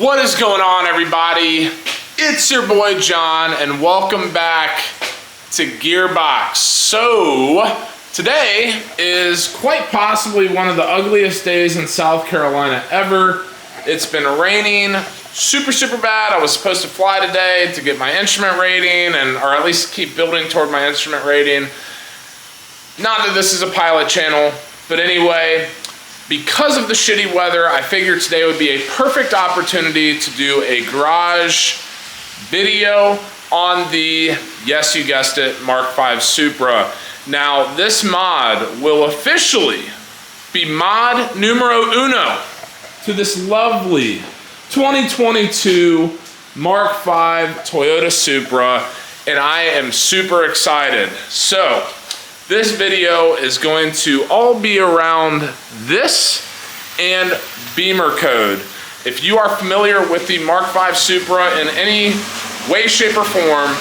What is going on, everybody? It's your boy John, and welcome back to Gearbox. So today is quite possibly one of the ugliest days in South Carolina ever. It's been raining super bad. I was supposed to fly today to get my instrument rating, or at least keep building toward my instrument rating. Not that this is a pilot channel, but anyway, because of the shitty weather, I figured today would be a perfect opportunity to do a garage video on the, yes, you guessed it, MK5 Supra. Now, this mod will officially be mod numero uno to this lovely 2022 MK5 Toyota Supra, and I am super excited. So, this video is going to all be around this and BimmerCode. If you are familiar with the MK5 Supra in any way, shape, or form,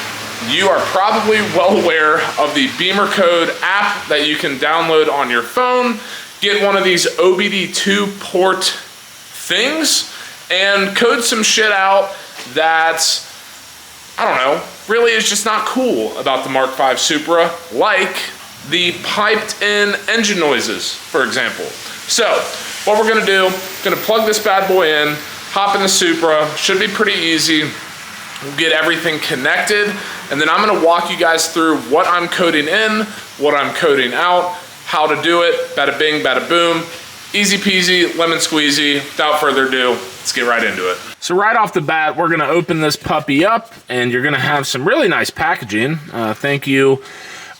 you are probably well aware of the BimmerCode app that you can download on your phone, get one of these OBD2 port things, and code some shit out that, I don't know, really is just not cool about the MK5 Supra, like the piped in engine noises, for example. So, what we're gonna do, gonna plug this bad boy in, hop in the Supra, should be pretty easy. We'll get everything connected, and then I'm gonna walk you guys through what I'm coding in, what I'm coding out, how to do it, bada bing, bada boom. Easy peasy, lemon squeezy. Without further ado, let's get right into it. So right off the bat, we're gonna open this puppy up, and you're gonna have some really nice packaging. Thank you,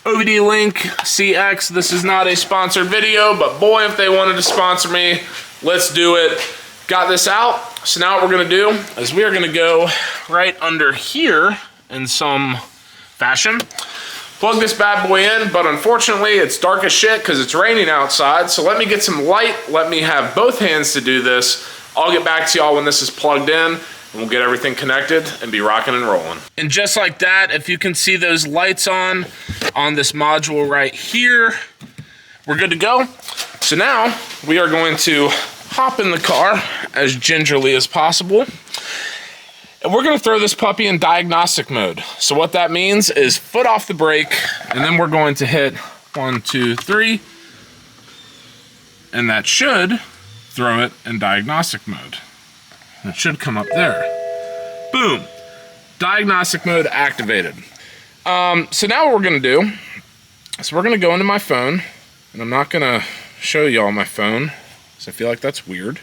OBD Link CX. This is not a sponsored video, but boy, if they wanted to sponsor me, let's do it. Got this out. So now what we're gonna do is we are gonna go right under here in some fashion. Plug this bad boy in, but unfortunately it's dark as shit because it's raining outside. So let me get some light. Let me have both hands to do this. I'll get back to y'all when this is plugged in, and we'll get everything connected and be rocking and rolling. And just like that, if you can see those lights on this module right here, we're good to go. So now we are going to hop in the car as gingerly as possible, and we're gonna throw this puppy in diagnostic mode. So what that means is foot off the brake, and then we're going to hit 1, 2, 3, and that should throw it in diagnostic mode. It should come up there. Boom. Diagnostic mode activated. So now what we're gonna do is we're gonna go into my phone, and I'm not gonna show y'all my phone because I feel like that's weird.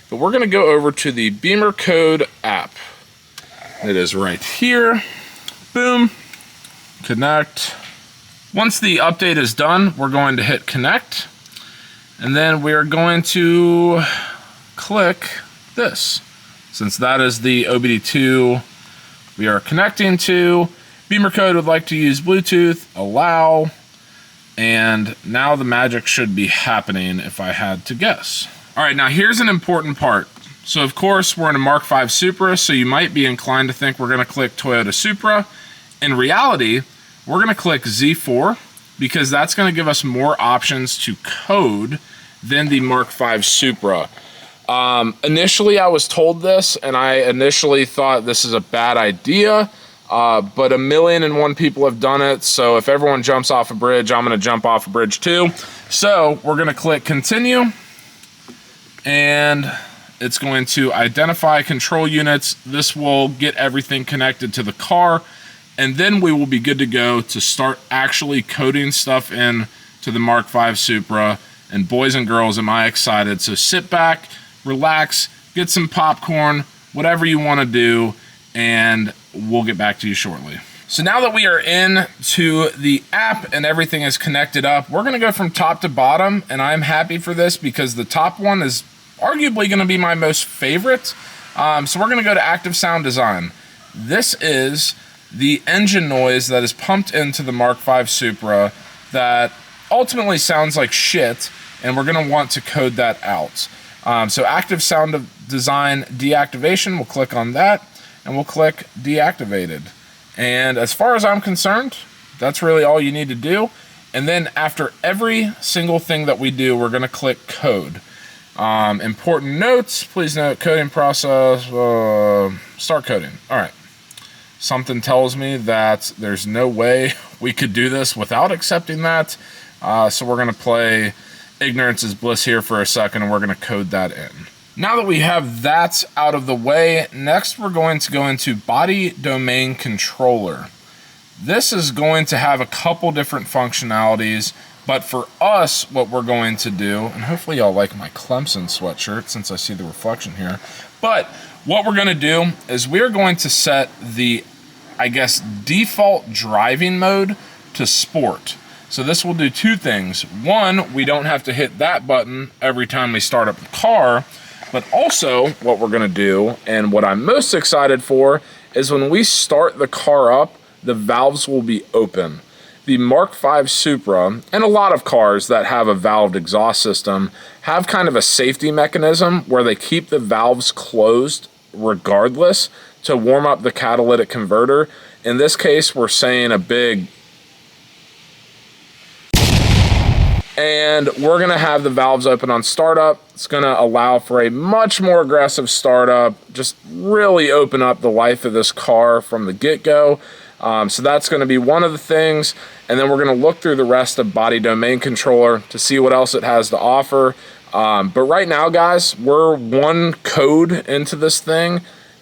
But we're gonna go over to the BimmerCode app. It is right here. Boom. Connect. Once the update is done, we're going to hit connect. And then we're going to click this. Since that is the OBD2 we are connecting to, BimmerCode would like to use Bluetooth, allow, and now the magic should be happening if I had to guess. All right, now here's an important part. So of course we're in a MK5 Supra, so you might be inclined to think we're gonna click Toyota Supra. In reality, we're gonna click Z4 because that's gonna give us more options to code than the MK5 Supra. Initially I was told this, and I initially thought this is a bad idea, but 1,000,001 people have done it, so if everyone jumps off a bridge, I'm gonna jump off a bridge too. So we're gonna click continue, and it's going to identify control units. This will get everything connected to the car, and then we will be good to go to start actually coding stuff in to the MK5 Supra. And boys and girls, am I excited. So sit back, relax, get some popcorn, whatever you want to do, and we'll get back to you shortly. So now that we are in to the app and everything is connected up, we're gonna go from top to bottom, and I'm happy for this because the top one is arguably gonna be my most favorite. So we're gonna go to active sound design. This is the engine noise that is pumped into the MK5 Supra that ultimately sounds like shit, and we're gonna want to code that out. So active sound design deactivation, we'll click on that, and we'll click deactivated. And as far as I'm concerned, that's really all you need to do. And then after every single thing that we do, we're gonna click code. Important notes, please note coding process, start coding. All right. Something tells me that there's no way we could do this without accepting that. So we're gonna play ignorance is bliss here for a second, and we're gonna code that in. Now that we have that out of the way, next we're going to go into body domain controller. This is going to have a couple different functionalities, but for us, what we're going to do, and hopefully y'all like my Clemson sweatshirt since I see the reflection here, but what we're gonna do is we're going to set the, I guess, default driving mode to sport. So this will do two things. One, we don't have to hit that button every time we start up the car, but also what we're gonna do, and what I'm most excited for, is when we start the car up, the valves will be open. The MK5 Supra, and a lot of cars that have a valved exhaust system, have kind of a safety mechanism where they keep the valves closed regardless to warm up the catalytic converter. In this case, we're saying a big, and we're gonna have the valves open on startup. It's gonna allow for a much more aggressive startup, just really open up the life of this car from the get-go. So that's gonna be one of the things. And then we're gonna look through the rest of body domain controller to see what else it has to offer. But right now, guys, we're one code into this thing,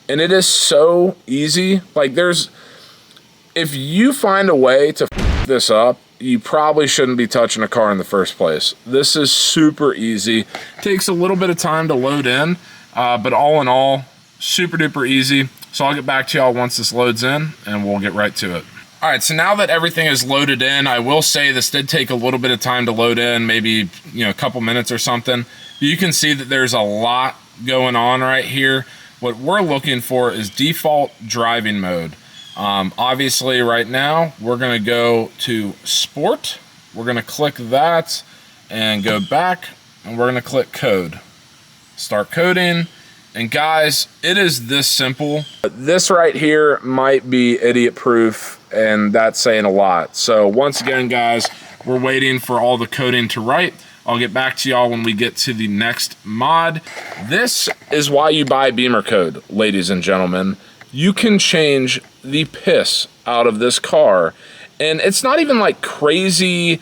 and it is so easy. Like, if you find a way to f this up, you probably shouldn't be touching a car in the first place. This is super easy. Takes a little bit of time to load in, but all in all, super duper easy. So I'll get back to y'all once this loads in, and we'll get right to it. All right, so now that everything is loaded in, I will say this did take a little bit of time to load in, maybe, a couple minutes or something. You can see that there's a lot going on right here. What we're looking for is default driving mode. Obviously right now we're gonna go to sport. We're gonna click that and go back, and we're gonna click code. Start coding. And guys, it is this simple. This right here might be idiot proof, and that's saying a lot. So once again, guys, we're waiting for all the coding to write. I'll get back to y'all when we get to the next mod. This is why you buy BimmerCode, ladies and gentlemen. You can change the piss out of this car, and it's not even like crazy,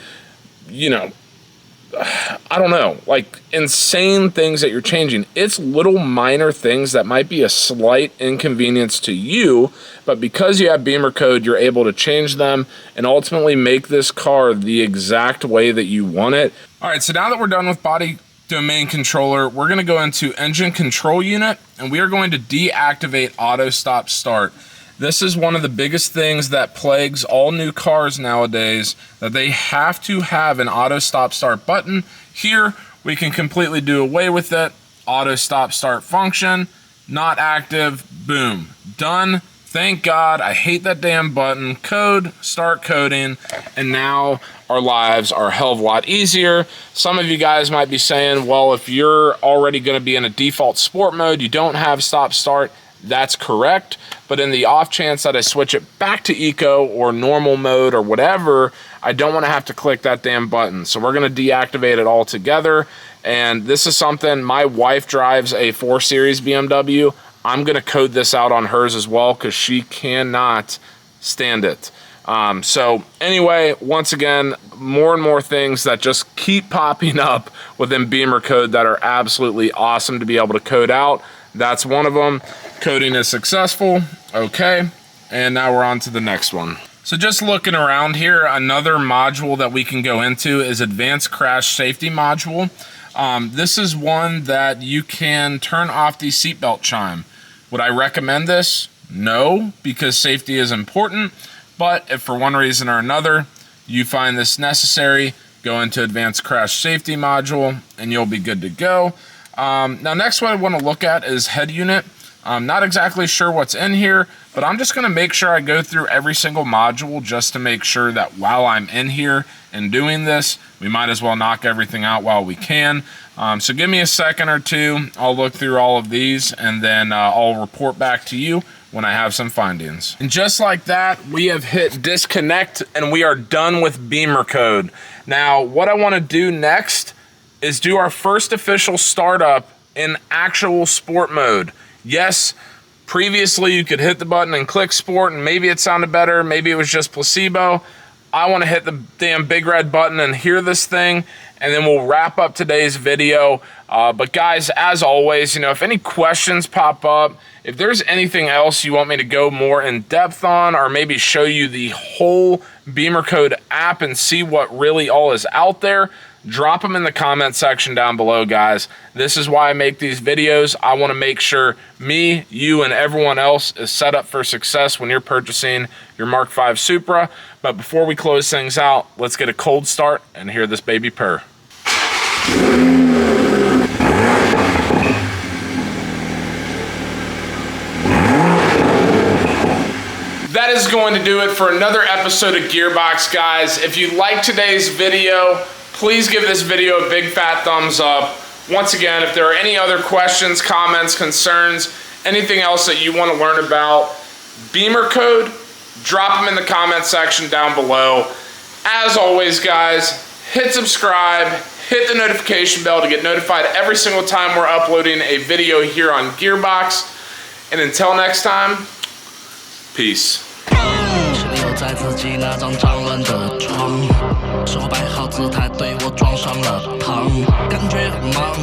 I don't know, like insane things that you're changing. It's little minor things that might be a slight inconvenience to you, but because you have BimmerCode, you're able to change them and ultimately make this car the exact way that you want it. All right, so now that we're done with body domain controller, we're gonna go into engine control unit, and we are going to deactivate auto stop start. This is one of the biggest things that plagues all new cars nowadays, that they have to have an auto stop start button. Here, we can completely do away with it. Auto stop start function, not active, boom, done. Thank God, I hate that damn button. Code, start coding, and now our lives are a hell of a lot easier. Some of you guys might be saying, well, if you're already gonna be in a default sport mode, you don't have stop start. That's correct, but in the off chance that I switch it back to eco or normal mode or whatever, I don't want to have to click that damn button. So we're going to deactivate it altogether. And this is something, my wife drives a 4 Series BMW. I'm going to code this out on hers as well because she cannot stand it. So anyway, once again, more and more things that just keep popping up within BimmerCode that are absolutely awesome to be able to code out. That's one of them. Coding is successful. Okay, and now we're on to the next one. So just looking around here, another module that we can go into is Advanced Crash Safety Module. This is one that you can turn off the seatbelt chime. Would I recommend this? No, because safety is important. But if for one reason or another you find this necessary, go into Advanced Crash Safety Module and you'll be good to go. Now next what I want to look at is head unit. I'm not exactly sure what's in here, but I'm just going to make sure I go through every single module just to make sure that while I'm in here and doing this, we might as well knock everything out while we can. So give me a second or two. I'll look through all of these and then I'll report back to you when I have some findings. And just like that, we have hit disconnect and we are done with BimmerCode. Now, what I want to do next is do our first official startup in actual sport mode. Yes, previously you could hit the button and click sport and maybe it sounded better, maybe it was just placebo. I want to hit the damn big red button and hear this thing, and then we'll wrap up today's video. But guys, as always, if any questions pop up, if there's anything else you want me to go more in depth on, or maybe show you the whole BimmerCode app and see what really all is out there, drop them in the comment section down below, guys. This is why I make these videos. I want to make sure me, you, and everyone else is set up for success when you're purchasing your MK5 Supra. But before we close things out, let's get a cold start and hear this baby purr. That is going to do it for another episode of Gearbox, guys. If you like today's video, please give this video a big fat thumbs up. Once again, if there are any other questions, comments, concerns, anything else that you want to learn about BimmerCode, drop them in the comment section down below. As always, guys, hit subscribe, hit the notification bell to get notified every single time we're uploading a video here on Gearbox. And until next time, peace. 在自己那张脏乱的床，手摆好姿态对我装上了糖，感觉很忙。